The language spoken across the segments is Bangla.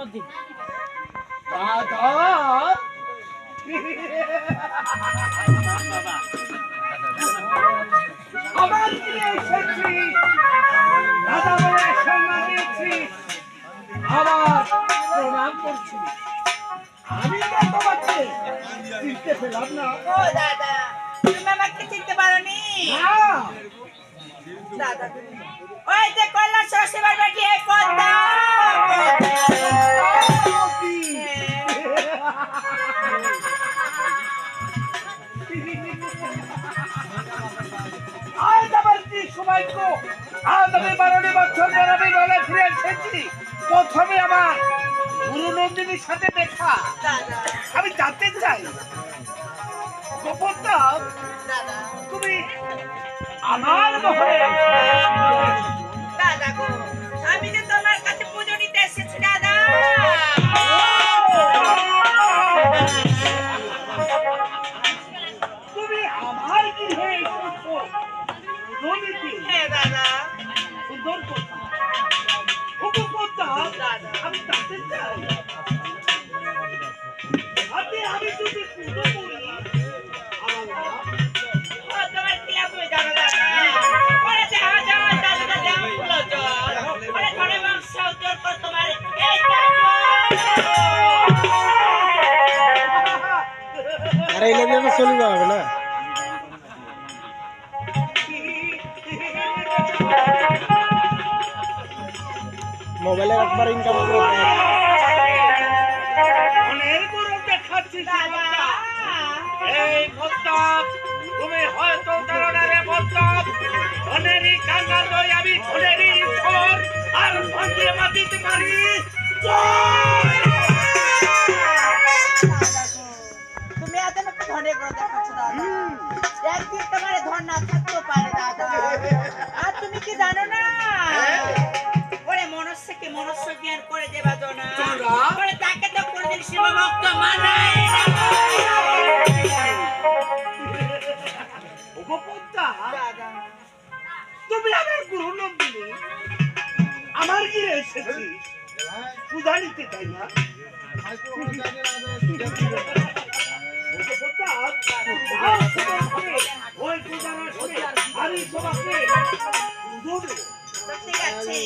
আমার দিকে এসেছি, দাদা বলে সম্মান দিয়েছি, আবার প্রণাম করছি। আমি তো তোমাকে চিনতে পেলাম না। ও দাদা, তুমি আমাকে চিনতে পারোনি? দাদা, ওই যে কল্যাণ শ্বশুরবাড়ি বেটি এই পদ্মা। আজ আবার কি সৌভাগ্য, আজ আমি 12 বছর পর আমি বলে ফিরে এসেছি। প্রথমে আমার গুরু নন্দিনীর সাথে দেখা। আমি জানতে চাই গোপনটা তুমি আমার মহলে। দাদা গো, আমি যে তোমার কাছে পুজো নিতে এসেছি দাদা। তুমি আমার গৃহে এসেছো নন্দিনী? হ্যাঁ দাদা। সুন্দর কথা। গোপনটা আমি জানতে চাই, আমি যদি পুজো করি তোমার কি লাগবে জানো দাদা? ওরে যাও যাও দাদা, যাও ফুলো জল, ওরে ঘরে মাংস উজ্জ্বল কর তোমার এই আরে এই লাগলে তো চলিবা হবে না। মোবাইলে একবার ইনকাম করে অনেক বড় দেখাচ্ছিস দাদা। এই প্রস্তাব তুমি হয়তো কারণে প্রস্তাব ধনেরই কাঙ্গাল নই, আমি ধনেরই ঈশ্বর আর ভাঙিয়ে মাটিতে পারি। তুমি এত আমাকে ধনে করে দেখাচ্ছ দাদা। একদিন তোমার ধন না থাকতেও পারে দাদা। আর তুমি কি জানো না, ওরে মনুষ্যকে মনুষ্য জ্ঞান করে দেবা জনা, ওরে তাকে তো কোনদিন শিবভক্ত মানায় না। তুমি আমার গুরু নন্দিনী, আমার গিয়ে এসেছিস পূজা নিতে, তাই না? ওই পূজার আসলে আমি তোমাকে পুজো দেবো। ঠিক আছে।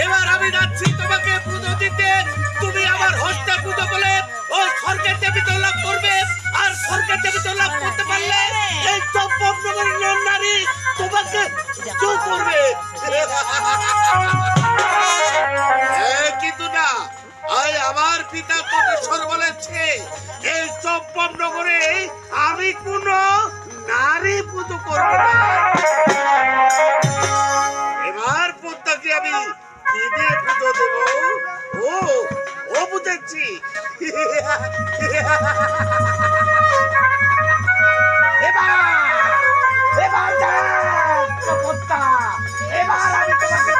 এবার আমি যাচ্ছি তোমাকে পুজো দিতে। তুমি আমার হস্তে পুজো বলে ও স্বর্গের দেবীতে লাভ করবে, আর স্বর্গের দেবীতে লাভ করতে পারলে এই চম্পকনগরের নারী তোমাকে জয় করবে। কিন্তু না, আমার পিতা কোটেশ্বর বলেছে এই চম্পকনগরে আমি কোন নারী পুজো করব না। এবার পদ্মাকে আমি কি দিয়ে পুজো দেব? ও বুঝেছি, এবার পদ্মা, এবার আমি তোমাকে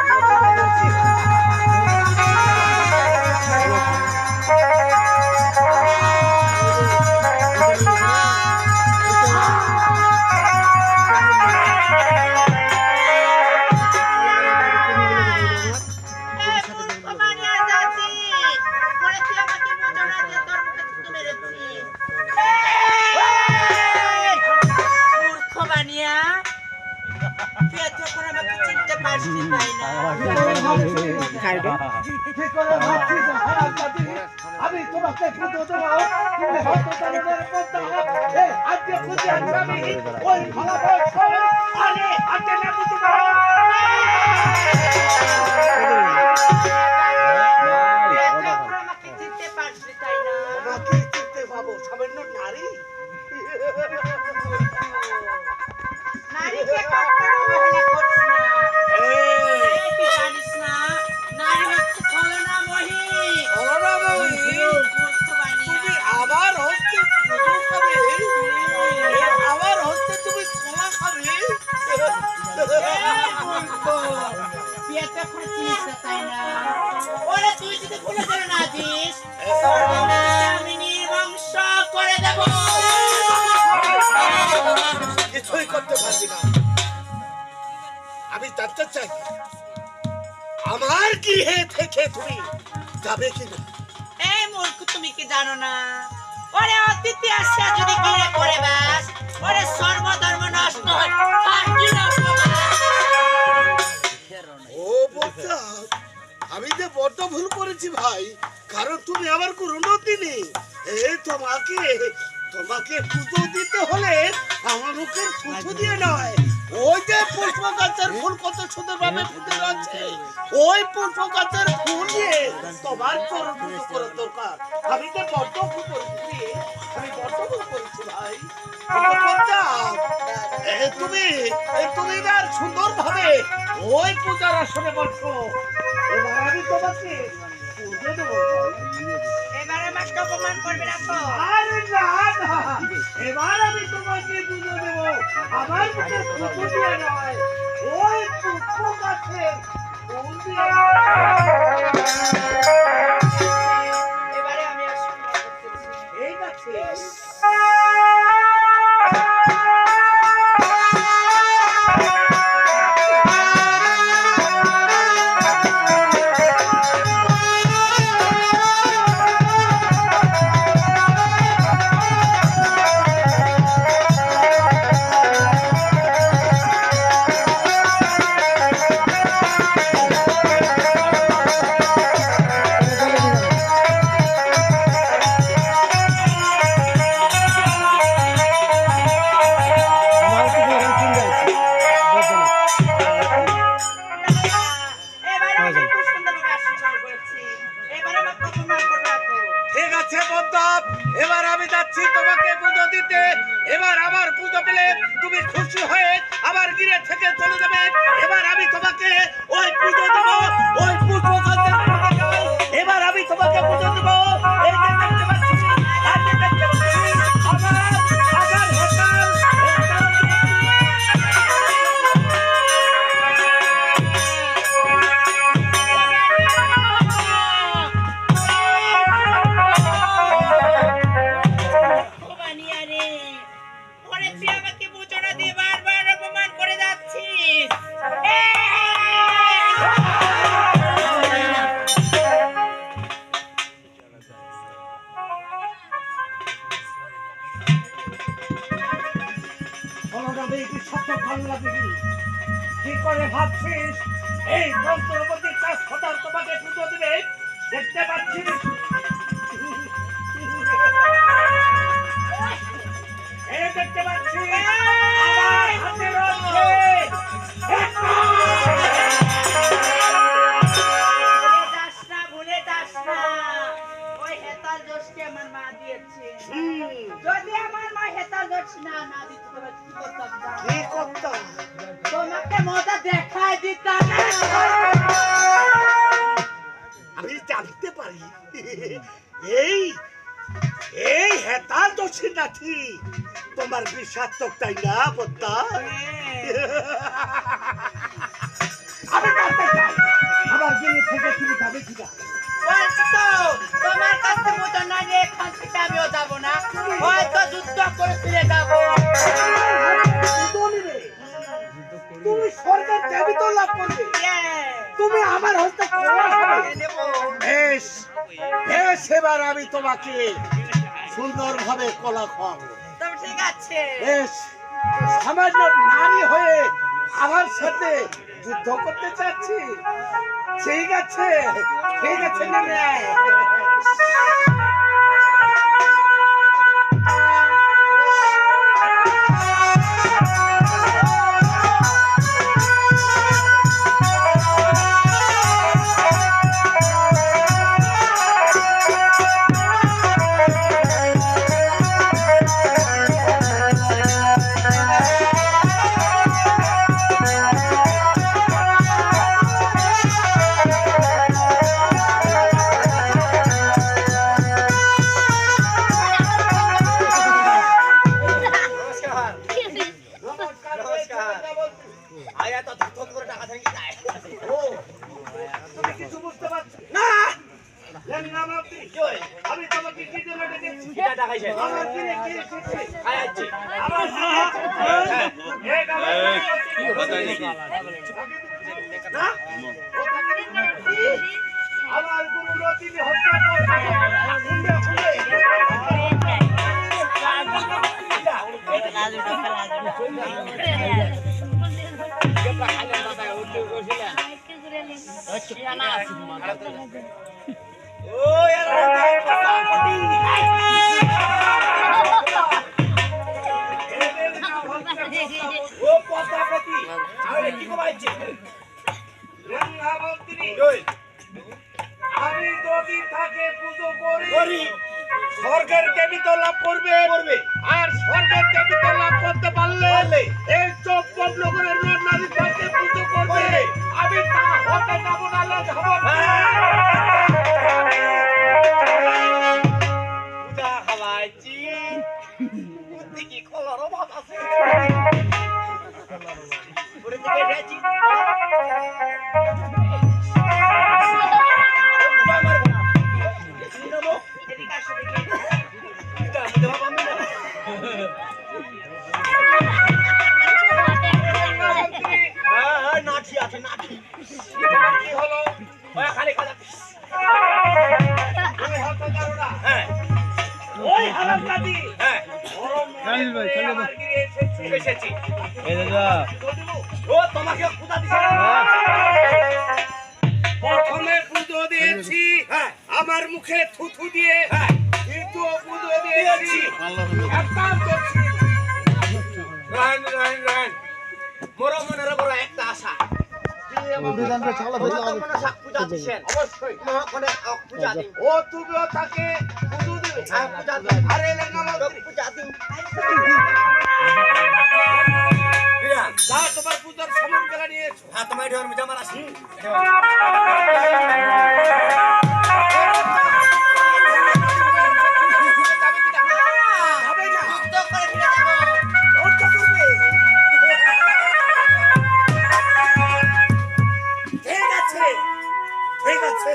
আমি তোমাকে পুজো দেবো। তুমি হয়তো তাদের পদ্মা আজকে খুঁজে আমি ওই ভালো আরে হাতে না পুজো আমাকে চিনতে পাবো সামান্য নারী। তো এখন চিনিস না, তাই না? ওরে তুই যদি ভুলে করে না দিস, তোকে আমি নির্বংশ করে দেব। কিছুই করতে পারবি না। আমি জানতে চাই আমার গৃহে থেকে তুমি যাবে কিনা। এই মূর্খ, তুমি কি জানো না? ওরে অতিথি আসছে যদি গিয়ে করে বাস, ওরে সর্বধর্ম নষ্ট হয়। আর কি নষ্ট হয়? ও বলতা, আমি যে বড্ড ভুল করেছি ভাই, কারণ তুমি আমার গুরুনন্দিনী। এই তোমাকে পুজো দিতে হলে আমার মুখের পুজো দিয়ে নয়, ওই যে পুষ্প গাছের ফুল কত সুন্দর ভাবে ফুটে আছে, ওই পুষ্প গাছের ফুল দিয়ে তোমার চরণ পুজো করা দরকার। আমি যে বড্ড ভুল করেছি, আমি বড্ড ভুল করেছি ভাই। তুমি এবার সুন্দর ভাবে ওই পূজার আসনে বসো। এবার আমি তোমাকে পুজো দেবো। এবারে আমাকে অপমান করবে না তো? আরে না না, এবার আমি তোমাকে পুজো দেবো। আমার মুখে পুজো দিয়ে নয়, ওই পুষ্প গাছের ফুল দিয়ে। এবারে আমি অসম্মান করতেছি। ঠিক আছে। এবারে আমি খুব সুন্দরভাবে আশীর্বাদ করেছি। এবারে আমাকে অপমান করবে না তো? ঠিক আছে বন্ধব, এবার আমি যাচ্ছি তোমাকে পুজো দিতে। এবার আমার পুজো পেলে তুমি খুশি হয়ে আমার গৃহে থেকে চলে যাবে। এবার আমি তোমাকে ওই পুজো দেবো, ওই পুষ্প গাছের ফুল দিয়ে। এবার আমি তোমাকে পুজো দেবো। এই যে দেখতে পাচ্ছি, আর যে দেখতে পাচ্ছি, আমার হোটেল। ভবানিয়া রে, ওরে তুই আমাকে বুঝোনা দিয়ে বারবার অপমান করে যাচ্ছিস। কি করে ভাবছিস এই যন্ত্রপতি কাজ খোদার তোমাকে পুজো দিবে? দেখতে পাচ্ছিস এই দেখতে পাচ্ছিস আমার হাতে রয়েছে ভুলে যাস না, ওই হেতাল দোষকে আমার মা দিয়েছে। যদি আমার মা হেতাল দোষ না দিত, তবে কি করতাম জানো? কি করতাম? তোমাকে মজা দেখাই দিতাম। আমি জানতে পারি এই এই হেতাল দোষী নাকি তোমার বিষাক্তক, তাই না পদ্মা? আমি জানতে চাই আমার গিয়ে থেকে তুমি যাবে কিনা। বলছি তো, তোমার কাছে মজা না নিয়ে এখান থেকে আমিও যাবো না, হয়তো যুদ্ধ করে ফিরে যাবো। তুমি স্বর্গের দেবী তো লাভ করবে, তুমি আমার হস্তে বেশ বেশ। এবার আমি তোমাকে সুন্দরভাবে কলা খাওয়াবো। তবে ঠিক আছে। বেশ, সামান্য নারী হয়ে আমার সাথে যুদ্ধ করতে চাচ্ছি? ঠিক আছে, ঠিক আছে নেমে আয়। আমার গুরু রতিনি হত্যা আমি যদি তাকে পুজো করি স্বর্গের দেবীত্ব লাভ করবে আর স্বর্গের দেবীত্ব লাভ করতে পারলে এই চব্বনগরের নারী তাকে পুজো করবে আমি তা হতে যাব না পূজা খাওয়াইছি বুদ্ধি কি খোলার অভাব আছে প্রথমে পুজো দিয়েছি আমার মুখে থুথু দিয়ে দ্বিতীয় পুজো দিয়েছি মোর মনের বড় একটা আশা ও তুমিও তাকে পুজো দিবে আরে পূজা দিন যা তোমার পূজার সামগ্রী নিয়ে এসো হ্যাঁ তোমার ঢের মজা মার আসি ঠিক আছে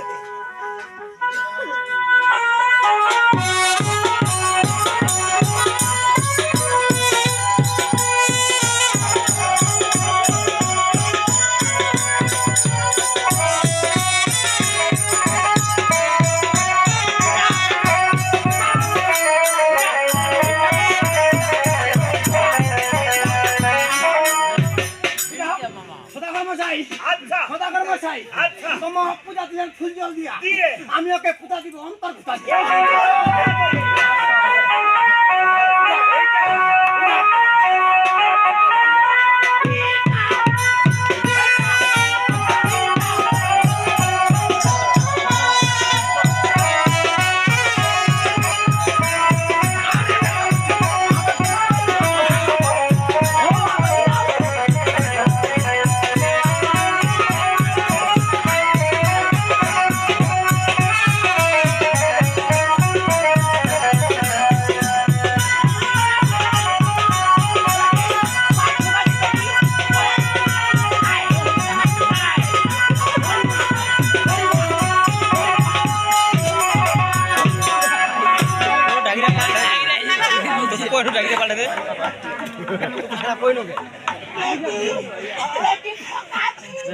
আমি ওকে পূজা দিব অন্তর পূজা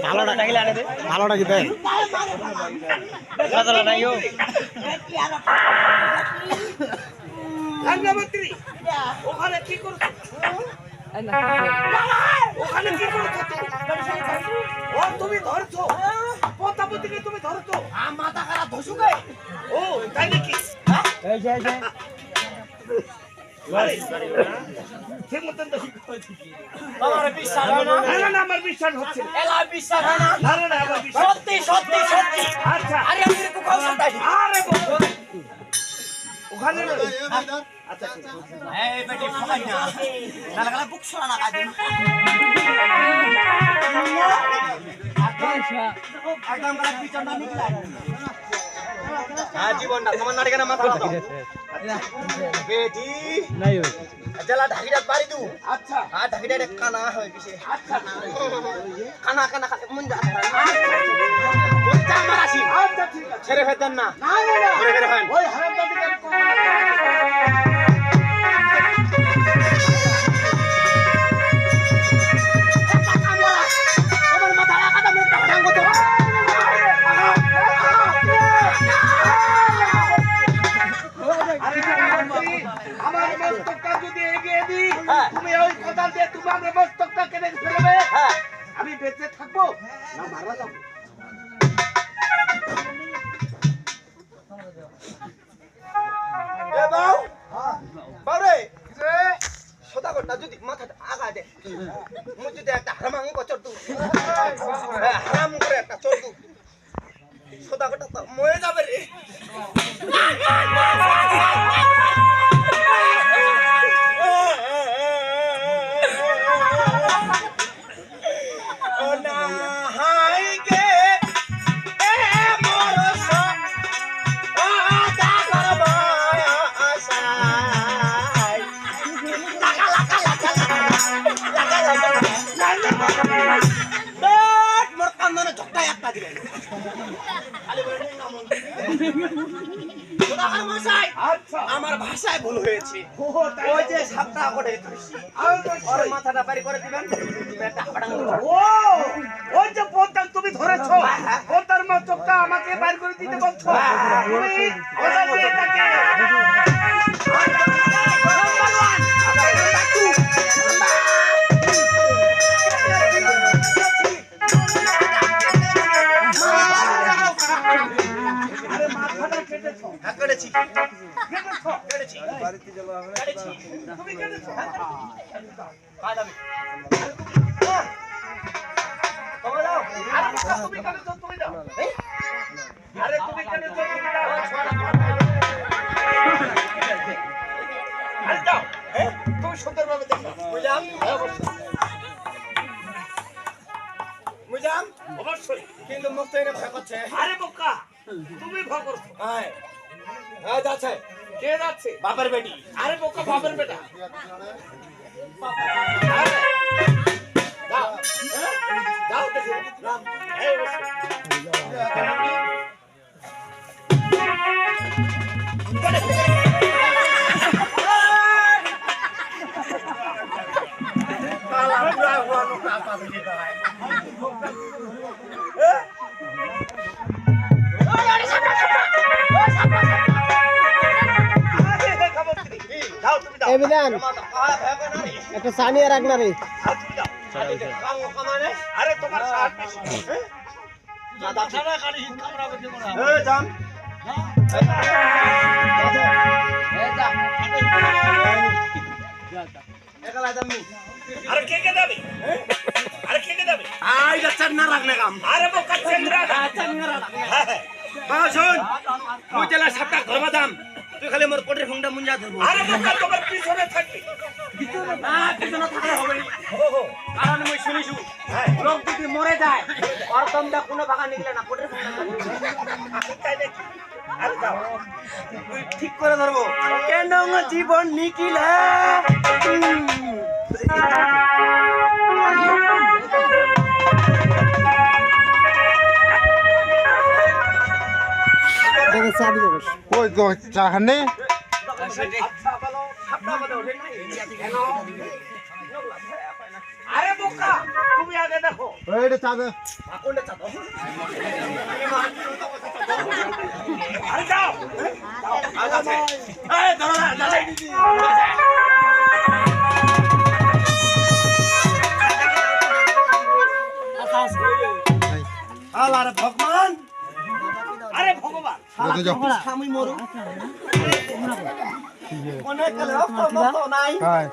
ভালোটা ডাকিলে আনে দে ভালোটা কি দেয় ভালোটা নাইও রাঙ্গামন্ত্রী ওখানে কি করছো ওখানে কি করছো ও তুমি ধরছো পতাপতিকে তুমি ধরছো মাথা খারাপ ধসু গে ও তাই নাকি এই যে ঠিক মতন তো আমার বিশ্বাস হয় না না আমার বিশ্বাস হচ্ছে এলা বিশ্বাস হয় না না না আমার বিশ্বাস সত্যি সত্যি সত্যি আচ্ছা আরে আমি একটু খাও সন্তাই আরে ওখানে আচ্ছা এই বেটি ফলাই না নালা গলা বুক ছড়া না কাজে একদম গলা পিছনটা নিকলা হ্যাঁ জীবনটা তোমার নাড়ি কেন মাথা দাও বেটি নাই জলা ঢাকিটা বাড়ি দু আচ্ছা হ্যাঁ ঢাকিটা কানা হয় কিসে আচ্ছা কানা কানা মন যা বলতা মারাসি আচ্ছা ঠিক আছে ছেড়ে ফেলতেন না না না ছেড়ে ফেলেন ওই হারামজাদি কেন তুমি ওই কোদাল দিয়ে তুমি আমার মস্তকটা কেটে ফেলবে, হ্যাঁ আমি বেঁচে থাকবো না মারা যাবো? এ বাউ বাউরে সদাগরটা যদি মাথাটা আগা দে মুই যদি একটা হারাম চড় দু হারাম করে একটা চড় দু সদাগরটা তো মরে যাবে রে। ও না হাই গে এ মোর আমার ভাষায় ভুল হয়েছে। ওই যে সাপটা করে ওর মাথাটা বাড়ি করে দিবেন একটা হাবাডাঙ্গা ও ওই যে পদ্মা তুমি ধরেছো, পদ্মার মস্তকটা আমাকে বাইর করে দিতে বলছো তুমি? কোদাল দিয়ে তাকে আরে মাথাটা কেটেছো? হ্যাঁ করেছি কেটেছো? করেছি করেছি তুমি কেটেছো? কাটাবে তোমার দাও আরে বাবা, তুমি কেটেছো? তুমি দাও। আরে তুমি কেটেছো? তুমি দাও। আরে দাও। তুমি সুন্দরভাবে দেখো। বুঝলাম হ্যাঁ, অবশ্যই। বুঝলাম অবশ্যই। কিন্তু মুক্ত এনে ভয় করছে। আরে বোকা, তুমি ভয় করছো। হ্যাঁ হ্যাঁ যাচ্ছে কে যাচ্ছে? বাপের বেটি আরে বোকা, বাপের বেটা। আরে, দাও। দাও দেখি। এই অবশ্যই। আরে লেখামন্ত্রী, দাও তুমি দাও। এবিদান একটা সানিয়া রাখ না রে দাও, তুমি দাও। আরে তোমার সাহায্য বেশি। যান আরে কে কে যাবে? আরে কে কে যাবে? আই যাচ্ছেন না রাখলে কাম আরে বোকা চেংরা। হ্যাঁ, হ্যাঁ। বাবা শোন মুই তেলা সাতটা ঘরবা দাম তুই খালি মোর কোটের ফোনটা মুঞ্জা ধরবো আরে বোকা, তোমার পিছনে থাকবে। না পিছনে থাকলে হবে না কারণ মুই শুনিছু লোক যদি মরে যায় আর তোমরা কোনো ভাগা নিকলে না কোটের ফোনটা তাই নাকি? আরে দাও। তুই ঠিক করে ধরবো কেন জীবন নিকিলে ওই তো চা খানে আচ্ছা বলো। সাপটা বলে ওঠে নাই কেন আরে বোকা, তুমি আগে দেখো। ওইটা চা দে কোনটা চাতো আরে যাও। আগাছে এই ধরো না দাঁড়াই দিদি আল্লাহর ভগবান আরে ভগবান, যত যাও আমি মরু অনেক কালে মতো নাই হ্যাঁ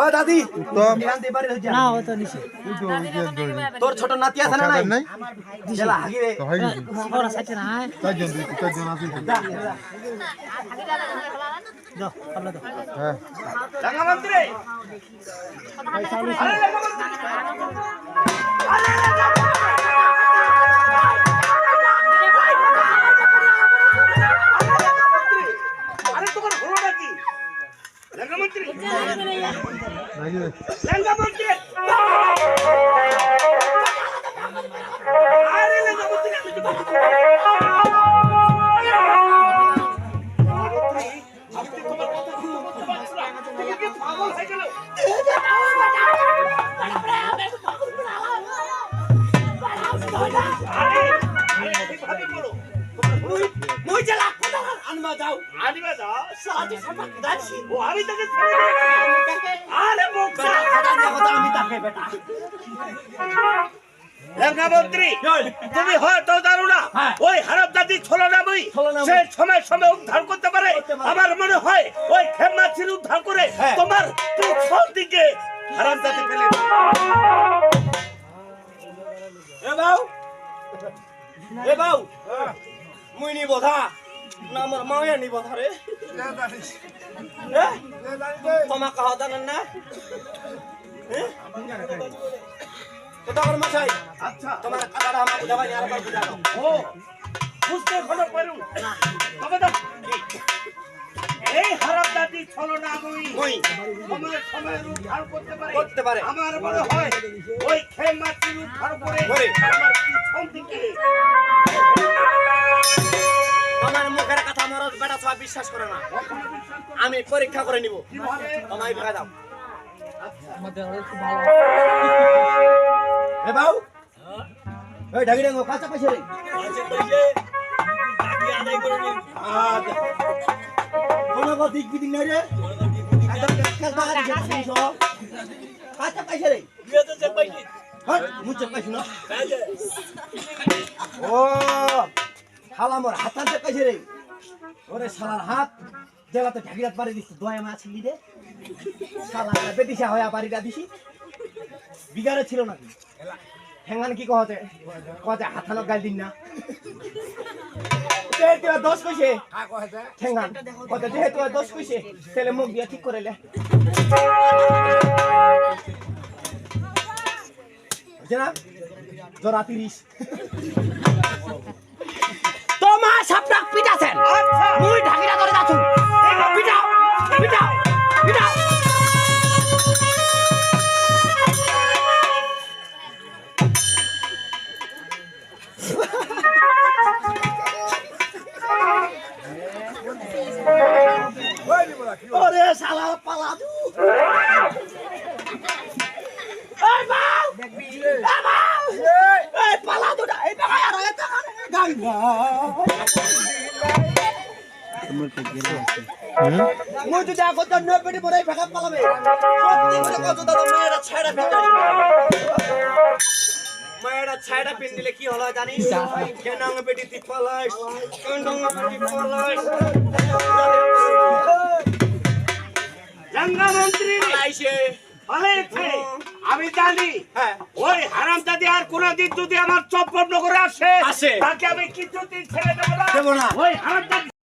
ও দাদি তো ধ্যান দে বাড়ি যা ওই তো ওই যে দই তোর ছোট নাতি আছে না নাই নাই জেলা হাগিরে তো হয় গেছে চারজন আছে হ্যাঁ রাঙ্গামন্ত্রী। আরে রাঙ্গামন্ত্রী। আরে রাঙ্গামন্ত্রী। আরে তোমার হলোটা কি? রাঙ্গামন্ত্রী। নাকি রাঙ্গামন্ত্রী। আরে রাঙ্গামন্ত্রী, আমি তো বলছি। আপনি তোমার কথা শুনতে বলতে পারছো না? তুমি কি পাগল হয়ে গেল? আরে কিভাবে বলো? মুই জেলা কোথা আনবা যাও আনিবা যাও। সাথে সাথে দাঁড়ছি ও আমি তাকে ছেড়ে দিয়েছি। আরে বোকা, থাকে বেটা মন্ত্রী তুমি হয়তো জানো না হ্যাঁ। ওই হারামজাদি ছলনাময়ী ছলনাময়ী। সে সময় সময় উদ্ধার করতে পারে আমার মনে হয় ওই খেমাচির উদ্ধার করে হ্যাঁ। তোমার পিছন দিকে হারামজাদি ফেলে দিবে। এ বাউ মুই নি বোধা না আমার মায়া নি বোধা রে তোমার কাহা জানেন না কোথাকার মাছাই আচ্ছা তোমার কাটাটা আমার বুঝাবাই আর একবার বুঝানো ও বুঝতে হলো পারুন তবে তো এই হারামজাদি ছলনাময়ী মুই সময় সময় উদ্ধার করতে পারে আমার মনে হয় ওই খেমাচির উদ্ধার করে করে। আমার পিছন দিকে আমার মুখের কথা আমার বেটা সবাই বিশ্বাস করে না আমি পরীক্ষা করে নিব কিভাবে তোমায় ভেঙে দাও এ বাউ এই ঢাকি ডাঙ্গো কাঁচা পয়সা রে কোনো কথা দিক বিদিক নাই রে একদম খেল বাগানে গেছিস কাঁচা পয়সা রে হ্যাঁ মুচে পয়সা না ও শালা মোর হাতাতে পয়সা রে ওরে শালার হাত জেলাতে ঢাকিরাত পারে দিস দয়া মাছ লিদে শালা বেদিশা হয়া বাড়িটা দিছি বিগারে ছিল নাকি ঠেঙ্গান কি কহতে কহতে হাতানো গাল দিন না তেরা 10 কইছে ঠেঙ্গান কহতে যেহেতু 10 কইছে তাহলে মুখ দিয়া ঠিক করে লে জানা জরা 30 তোমার সাপটা পিটাছেন আচ্ছা মুই ঢাকিরা ধরে যাচ্ছু পিটাও পিটাও পিটাও ওরে শালা পালাদু এই বাউ এই বাউ এই পালাদুটা এই টাকা আর এই টাকা গাঙ্গা মুই যদি আগত নয় পেটি পরে ফেকা পালাবে সত্যি করে কত দাদা মেয়েরা ছাড়া পিটাই মেয়েরা ছাড়া পিন দিলে কি হলো জানিস কেনাং পেটি তি পালাইস কেনাং পেটি পালাইস গঙ্গা মন্ত্রী পালাইছে পালাইছে আমি জানি হ্যাঁ ওই হারামজাদি আর কোনদিন যদি আমার চপ্পর নগরে আসে আসে। তাকে আমি কিছুদিন ছেড়ে দেব না দেব না। ওই হারামজাদি